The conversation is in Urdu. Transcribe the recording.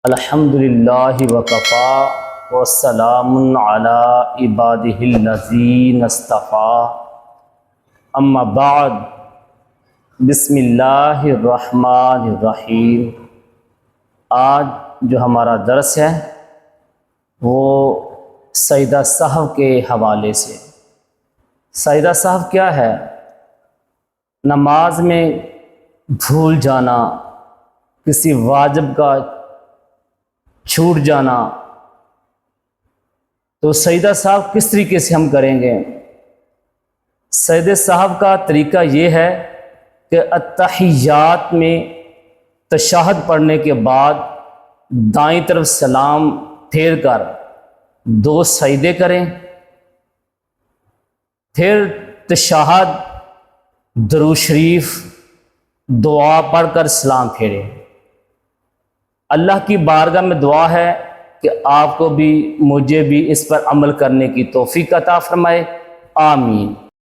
الحمدللہ وکفا والسلام علی عبادہ الذین اصطفیٰ اما بعد بسم اللہ الرحمن الرحیم۔ آج جو ہمارا درس ہے وہ سجدہ سہو کے حوالے سے۔ سجدہ سہو کیا ہے؟ نماز میں بھول جانا، کسی واجب کا چھوٹ جانا، تو سجدہ سہو کس طریقے سے ہم کریں گے؟ سجدہ سہو کا طریقہ یہ ہے کہ اتحیات میں تشہد پڑھنے کے بعد دائیں طرف سلام پھیر کر 2 سجدے کریں، پھر تشہد، درود شریف، دعا پڑھ کر سلام پھیریں۔ اللہ کی بارگاہ میں دعا ہے کہ آپ کو بھی مجھے بھی اس پر عمل کرنے کی توفیق عطا فرمائے، آمین۔